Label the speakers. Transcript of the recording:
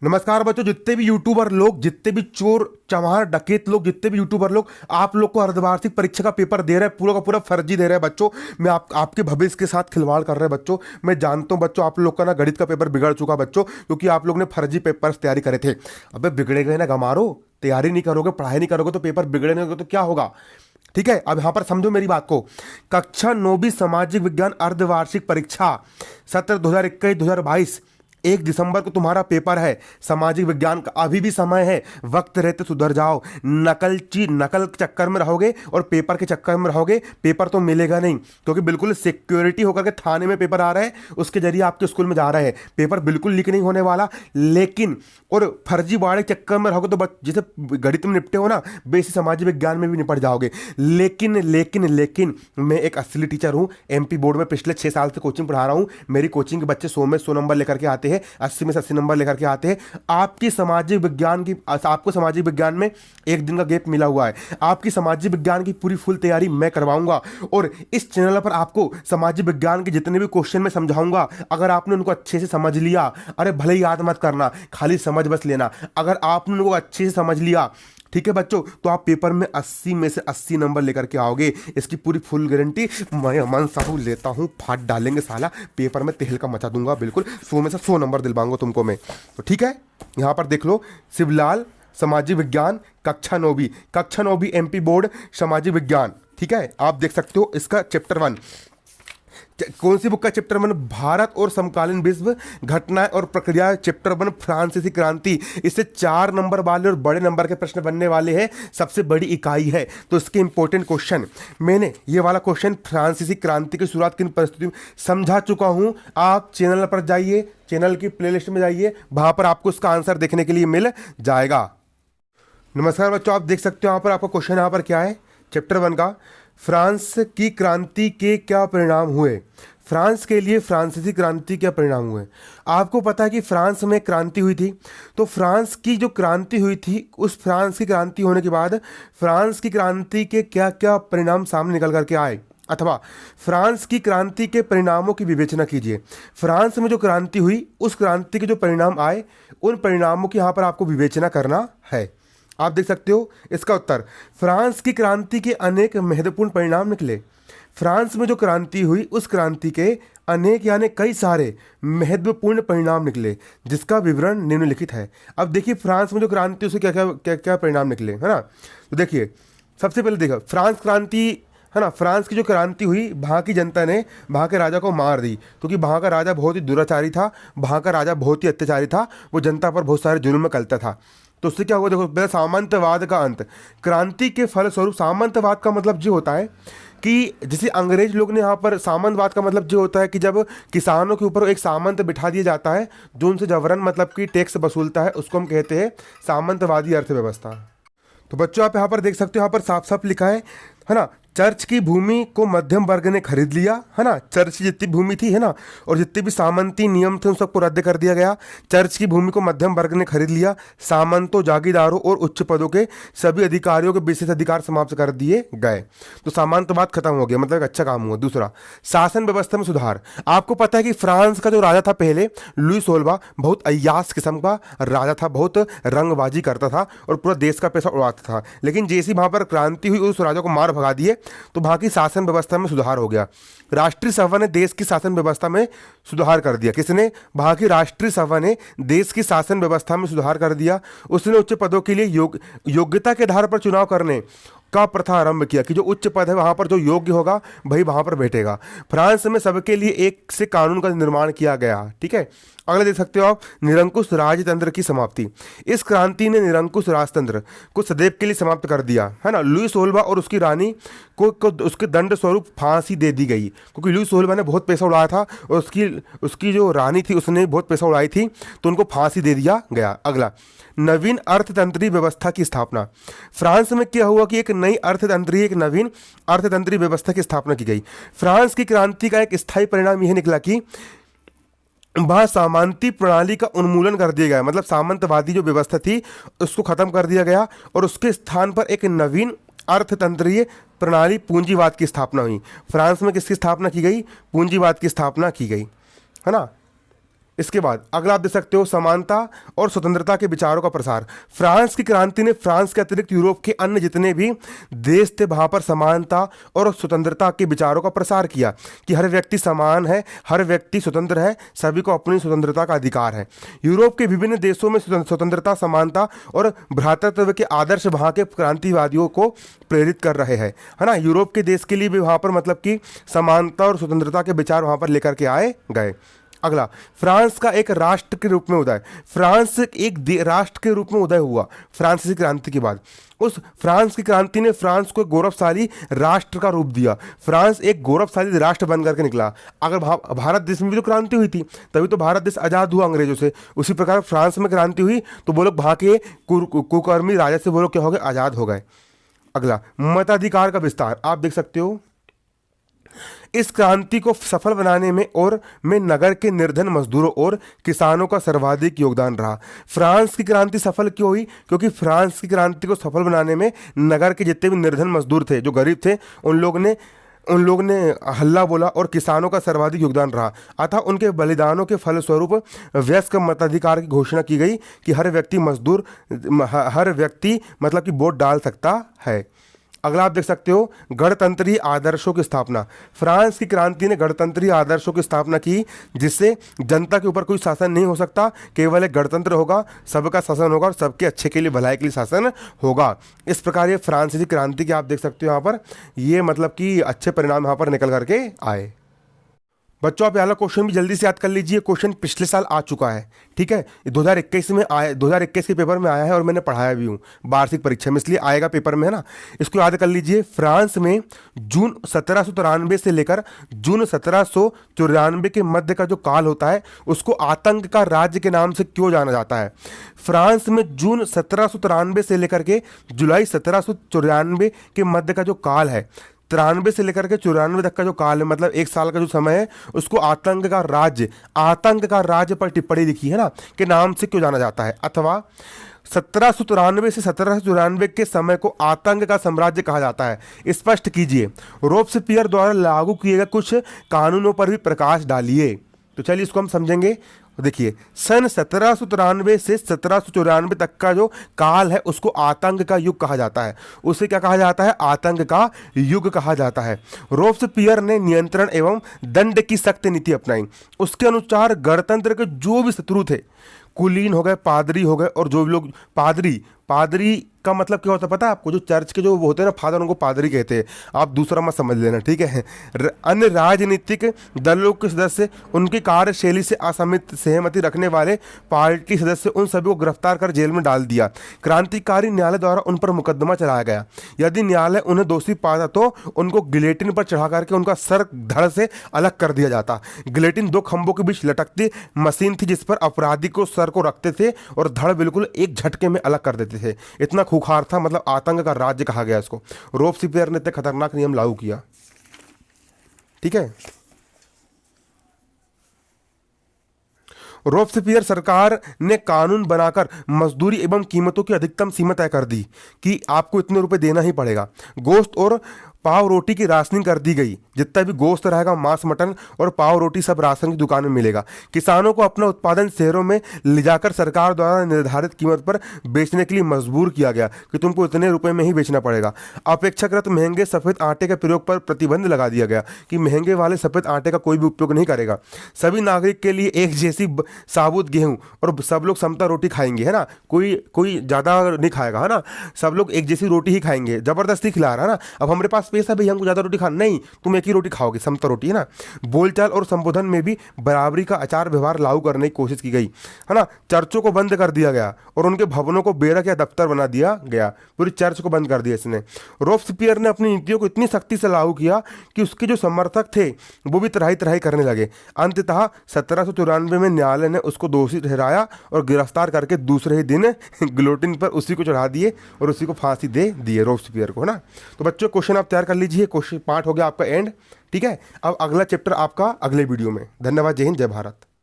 Speaker 1: नमस्कार बच्चों, जितने भी यूट्यूबर लोग, जितने भी चोर चमार डकैत लोग, जितने भी यूट्यूबर लोग आप लोग को अर्धवार्षिक परीक्षा का पेपर दे रहे हैं, पूरा का पूरा फर्जी दे रहे हैं बच्चों। मैं आपके भविष्य के साथ खिलवाड़ कर रहे हैं बच्चों। मैं जानता हूं बच्चों, आप लोग का ना गणित का पेपर बिगड़ चुका बच्चों, क्योंकि आप लोग ने फर्जी पेपर तैयारी करे थे। अबे बिगड़े गए ना गमारो, तैयारी नहीं करोगे, पढ़ाई नहीं करोगे तो पेपर बिगड़ेंगे तो क्या होगा। ठीक है, अब यहां पर समझो मेरी बात को। कक्षा 9वीं सामाजिक विज्ञान अर्धवार्षिक परीक्षा सत्र 2021-2022 1 दिसंबर को तुम्हारा पेपर है सामाजिक विज्ञान का। अभी भी समय है, वक्त रहते सुधर जाओ। नकल के चक्कर में रहोगे और पेपर के चक्कर में रहोगे, पेपर तो मिलेगा नहीं, क्योंकि बिल्कुल सिक्योरिटी होकर के थाने में पेपर आ रहा है, उसके जरिए आपके स्कूल में जा रहे हैं। पेपर बिल्कुल लीक नहीं होने वाला, लेकिन और फर्जीवाड़े के चक्कर में रहोगे तो जैसे गणित में निपटे हो ना, वैसे सामाजिक विज्ञान में भी निपट जाओगे। लेकिन मैं एक असली टीचर हूँ, एमपी बोर्ड में पिछले 6 साल से कोचिंग पढ़ा रहा हूँ। मेरी कोचिंग के बच्चे 100 में 100 नंबर लेकर के आते हैं, 80 में से 80 नंबर लेकर के आते हैं। आपको सामाजिक विज्ञान में 1 दिन का गैप मिला हुआ है। आपकी सामाजिक विज्ञान की पूरी फुल तैयारी मैं करवाऊंगा, और इस चैनल पर आपको सामाजिक विज्ञान के जितने भी क्वेश्चन मैं समझाऊंगा, अगर आपने उनको अच्छे से समझ लिया, अरे भले ही याद मत करना, खाली समझ बस लेना, अगर आपने उनको अच्छे से समझ लिया, ठीक है बच्चों, तो आप पेपर में 80 में से 80 नंबर लेकर के आओगे। इसकी पूरी फुल गारंटी मैं अमन साहू लेता हूं। फाट डालेंगे साला, पेपर में तेल का मचा दूंगा, बिल्कुल 100 में से 100 नंबर दिलवाऊंगा तुमको मैं। तो ठीक है, यहां पर देख लो, शिवलाल सामाजिक विज्ञान कक्षा 9वीं एमपी बोर्ड सामाजिक विज्ञान। ठीक है, आप देख सकते हो इसका चैप्टर 1। कौन सी बुक का चैप्टर 1? भारत और समकालीन विश्व घटनाएं और प्रक्रिया, चैप्टर 1 फ्रांसीसी क्रांति। इससे 4 नंबर वाले और बड़े नंबर के प्रश्न बनने वाले हैं, सबसे बड़ी इकाई है। तो इसके इंपॉर्टेंट क्वेश्चन मैंने ये वाला क्वेश्चन फ्रांसीसी क्रांति की शुरुआत किन परिस्थितियों में समझा चुका हूं। आप चैनल पर जाइए, चैनल की प्लेलिस्ट में जाइए, वहां पर आपको इसका आंसर देखने के लिए मिल जाएगा। नमस्कार बच्चों, आप देख सकते हो यहाँ पर आपका क्वेश्चन यहाँ पर क्या है, चैप्टर 1 का। फ्रांस की क्रांति के क्या परिणाम हुए? फ्रांस के लिए फ्रांसीसी क्रांति क्या परिणाम हुए? आपको पता है कि फ्रांस में क्रांति हुई थी, तो फ्रांस की जो क्रांति हुई थी, उस फ्रांस की क्रांति होने के बाद फ्रांस की क्रांति के क्या क्या परिणाम सामने निकल करके आए, अथवा फ्रांस की क्रांति के परिणामों की विवेचना कीजिए। फ्रांस में जो क्रांति हुई, उस क्रांति के जो परिणाम आए, उन परिणामों की यहाँ पर आपको विवेचना करना है। आप देख सकते हो इसका उत्तर, फ्रांस की क्रांति के अनेक महत्वपूर्ण परिणाम निकले। फ्रांस में जो क्रांति हुई, उस क्रांति के अनेक यानी कई सारे महत्वपूर्ण परिणाम निकले, जिसका विवरण निम्नलिखित है। अब देखिए, फ्रांस में जो क्रांति, उसके क्या क्या क्या क्या परिणाम निकले, है ना। तो देखिए, सबसे पहले देखो फ्रांस क्रांति, है ना। फ्रांस की जो क्रांति हुई, वहाँ की जनता ने वहाँ के राजा को मार दी, क्योंकि वहाँ का राजा बहुत ही दुराचारी था, वहाँ का राजा बहुत ही अत्याचारी था, वो जनता पर बहुत सारे जुल्म करता था। तो उससे क्या हुआ, देखो पहले सामंतवाद का अंत। क्रांति के फलस्वरूप, सामंतवाद का मतलब जो होता है कि जैसे अंग्रेज लोग ने यहाँ पर, सामंतवाद का मतलब जो होता है कि जब किसानों के ऊपर एक सामंत बिठा दिया जाता है जो उनसे जबरन मतलब कि टैक्स वसूलता है, उसको हम कहते हैं सामंतवादी अर्थव्यवस्था। तो बच्चों आप यहाँ पर देख सकते हो, यहाँ पर साफ साफ लिखा है ना। चर्च की भूमि को मध्यम वर्ग ने खरीद लिया, है ना। चर्च की जितनी भूमि थी, है ना, और जितने भी सामंती नियम थे उन सबको रद्द कर दिया गया। चर्च की भूमि को मध्यम वर्ग ने खरीद लिया। सामंतों, जागीरदारों और उच्च पदों के सभी अधिकारियों के विशेष अधिकार समाप्त कर दिए गए। तो सामंतवाद खत्म हो गया, मतलब एक अच्छा काम हुआ। दूसरा, शासन व्यवस्था में सुधार। आपको पता है कि फ्रांस का जो राजा था पहले, लुई 16, बहुत अय्यास किस्म का राजा था, बहुत रंगबाजी करता था और पूरा देश का पैसा उड़ाता था। लेकिन जैसी वहाँ पर क्रांति हुई, उस राजा को मार भगा दिए, तो वहां की शासन व्यवस्था में सुधार हो गया। राष्ट्रीय सभा ने देश की शासन व्यवस्था में सुधार कर दिया। किसने? वहां की राष्ट्रीय सभा ने देश की शासन व्यवस्था में सुधार कर दिया। उसने उच्च पदों के लिए योग्यता के आधार पर चुनाव करने का प्रथा आरंभ किया, कि जो उच्च पद है वहां पर जो योग्य होगा भाई वहां पर बैठेगा। फ्रांस में सबके लिए एक से कानून का निर्माण किया गया। ठीक है, अगले देख सकते हो आप, निरंकुश राजतंत्र की समाप्ति। इस क्रांति ने निरंकुश राजतंत्र को सदैव के लिए समाप्त कर दिया, है ना। लुई 16 और उसकी रानी को उसके दंड स्वरूप फांसी दे दी गई, क्योंकि लुई 16 ने बहुत पैसा उड़ाया था और उसकी जो रानी थी उसने बहुत पैसा उड़ाई थी, तो उनको फांसी दे दिया गया। अगला, नवीन अर्थतंत्रीय व्यवस्था की स्थापना। फ्रांस में क्या हुआ कि एक नई एक नवीन अर्थतंत्रीय व्यवस्था की स्थापना की गई। फ्रांस की क्रांति का एक स्थायी परिणाम यह निकला कि वहाँ सामंती प्रणाली का उन्मूलन कर दिया गया, मतलब सामंतवादी जो व्यवस्था थी उसको खत्म कर दिया गया, और उसके स्थान पर एक नवीन अर्थतंत्रीय प्रणाली पूंजीवाद की स्थापना हुई। फ्रांस में किसकी स्थापना की गई? पूंजीवाद की स्थापना की गई, है ना। इसके बाद अगला आप देख सकते हो, समानता और स्वतंत्रता के विचारों का प्रसार। फ्रांस की क्रांति ने फ्रांस के अतिरिक्त यूरोप के अन्य जितने भी देश थे वहां पर समानता और स्वतंत्रता के विचारों का प्रसार किया कि हर व्यक्ति समान है, हर व्यक्ति स्वतंत्र है, सभी को अपनी स्वतंत्रता का अधिकार है। यूरोप के विभिन्न देशों में स्वतंत्रता, समानता और भ्रातृत्व के आदर्श वहां के क्रांतिवादियों को प्रेरित कर रहे हैं, है ना। यूरोप के देश के लिए भी वहां पर मतलब कि समानता और स्वतंत्रता के विचार वहां पर लेकर के आए गए। अगला, फ्रांस का एक राष्ट्र के रूप में उदय। फ्रांस एक राष्ट्र के रूप में उदय हुआ फ्रांसीसी क्रांति के बाद। उस फ्रांस की क्रांति ने फ्रांस को एक गौरवशाली राष्ट्र का रूप दिया। फ्रांस एक गौरवशाली राष्ट्र बन करके निकला। अगर भारत देश में भी तो क्रांति हुई थी, तभी तो भारत देश आज़ाद हुआ अंग्रेजों से, उसी प्रकार फ्रांस में क्रांति हुई तो वो लोग वहाँ के कुकर्मी राजा से वो लोग क्या हो गए, आज़ाद हो गए। अगला, मताधिकार का विस्तार। आप देख सकते हो इस क्रांति को सफल बनाने में नगर के निर्धन मजदूरों और किसानों का सर्वाधिक योगदान रहा। फ्रांस की क्रांति सफल क्यों हुई? क्योंकि फ्रांस की क्रांति को सफल बनाने में नगर के जितने भी निर्धन मजदूर थे, जो गरीब थे, उन लोग ने हल्ला बोला और किसानों का सर्वाधिक योगदान रहा। अतः उनके बलिदानों के फलस्वरूप वयस्क मताधिकार की घोषणा की गई कि हर व्यक्ति मतलब कि वोट डाल सकता है। अगला आप देख सकते हो, गणतंत्री आदर्शों की स्थापना। फ्रांस की क्रांति ने गणतंत्री आदर्शों की स्थापना की, जिससे जनता के ऊपर कोई शासन नहीं हो सकता, केवल एक गणतंत्र होगा, सबका शासन होगा और सबके अच्छे के लिए, भलाई के लिए शासन होगा। इस प्रकार ये फ्रांसीसी क्रांति के आप देख सकते हो यहाँ पर ये मतलब कि अच्छे परिणाम यहाँ पर निकल करके आए। बच्चों आप यहाँ क्वेश्चन भी जल्दी से याद कर लीजिए। क्वेश्चन पिछले साल आ चुका है, ठीक है, 2021 में आया, 2021 के पेपर में आया है और मैंने पढ़ाया भी हूँ वार्षिक परीक्षा में, इसलिए आएगा पेपर में, है ना। इसको याद कर लीजिए। फ्रांस में जून 1793 से लेकर जून 1794 के मध्य का जो काल होता है उसको आतंक का राज्य के नाम से क्यों जाना जाता है? फ्रांस में जून 1793 से लेकर के जुलाई 1794 के मध्य का जो काल है, 93 से लेकर के 94 तक का जो काल है, मतलब एक साल का जो समय है, उसको आतंक का राज्य पर टिप्पणी लिखी है ना के नाम से क्यों जाना जाता है? अथवा 1793 से 1794 के समय को आतंक का साम्राज्य कहा जाता है, स्पष्ट कीजिए। रोब्सेपियर द्वारा लागू किए गए कुछ कानूनों पर भी प्रकाश डालिए। तो चलिए इसको हम समझेंगे। देखिए, सन 1793 से 1794 तक का जो काल है उसको आतंक का युग कहा जाता है। उसे क्या कहा जाता है? आतंक का युग कहा जाता है। रोब्सेपियर ने नियंत्रण एवं दंड की सख्त नीति अपनाई। उसके अनुसार गणतंत्र के जो भी शत्रु थे, कुलीन हो गए, पादरी हो गए, और जो भी लोग पादरी का मतलब क्या होता है पता है आपको? जो चर्च के जो होते हैं ना फादर, उनको पादरी कहते हैं, आप दूसरा मत समझ लेना, ठीक है। अन्य राजनीतिक दलों के सदस्य, उनकी कार्यशैली से सहमति रखने वाले पार्टी सदस्य, उन सभी को गिरफ्तार कर जेल में डाल दिया। क्रांतिकारी न्यायालय द्वारा उन पर मुकदमा चलाया गया। यदि न्यायालय उन्हें दोषी पाता तो उनको गिलेटिन पर चढ़ा करके उनका सर धड़ से अलग कर दिया जाता। गिलेटिन 2 खंभों के बीच लटकती मशीन थी जिस पर अपराधी को सर को रखते थे और धड़ बिल्कुल एक झटके में अलग कर देते थे। इतना खूंखार था, मतलब आतंक का राज्य कहा गया इसको। रोब्सेपियर ने इतने खतरनाक नियम लागू किया, ठीक है। रोब्सेपियर सरकार ने कानून बनाकर मजदूरी एवं कीमतों की अधिकतम सीमा तय कर दी कि आपको इतने रुपए देना ही पड़ेगा। गोश्त और पाव रोटी की राशनिंग कर दी गई। जितना भी गोश्त रहेगा, मांस, मटन और पाव रोटी सब राशन की दुकान में मिलेगा। किसानों को अपना उत्पादन शहरों में ले जाकर सरकार द्वारा निर्धारित कीमत पर बेचने के लिए मजबूर किया गया कि तुमको इतने रुपए में ही बेचना पड़ेगा। अपेक्षाकृत महंगे सफ़ेद आटे के प्रयोग पर प्रतिबंध लगा दिया गया कि महंगे वाले सफ़ेद आटे का कोई भी उपयोग नहीं करेगा। सभी नागरिक के लिए एक जैसी साबुत गेहूँ और सब लोग समता रोटी खाएंगे, है ना। कोई ज़्यादा नहीं खाएगा, है ना। सब लोग एक जैसी रोटी ही खाएंगे। ज़बरदस्ती खिला रहा है ना। अब हमारे पास पैसा भी, हमको ज़्यादा रोटी खाना नहीं, तुम एक ही रोटी खाओगे, समता रोटी, है ना। बोलचाल और संबोधन में भी बराबरी का आचार व्यवहार लागू करने की कोशिश की गई, है ना। चर्चों को बंद कर दिया गया और उनके भवनों को बेरक या दफ्तर बना दिया गया। पूरी चर्च को बंद कर दिया इसने। रोब्सेपियर ने अपनी नीतियों को इतनी सख्ती से लागू किया कि उसके जो समर्थक थे वो भी तराही करने लगे। अंततः 1794 में न्यायालय ने उसको दोषी ठहराया और गिरफ्तार करके दूसरे ही दिन गिलोटिन पर उसी को चढ़ा दिए और उसी को फांसी दे दिए, रोब्सेपियर को, है ना। तो बच्चों क्वेश्चन आप तैयार कर लीजिए। क्वेश्चन पार्ट हो गया आपका एंड, ठीक है। अब अगला चैप्टर आपका अगले वीडियो में। धन्यवाद। जय हिंद, जय भारत।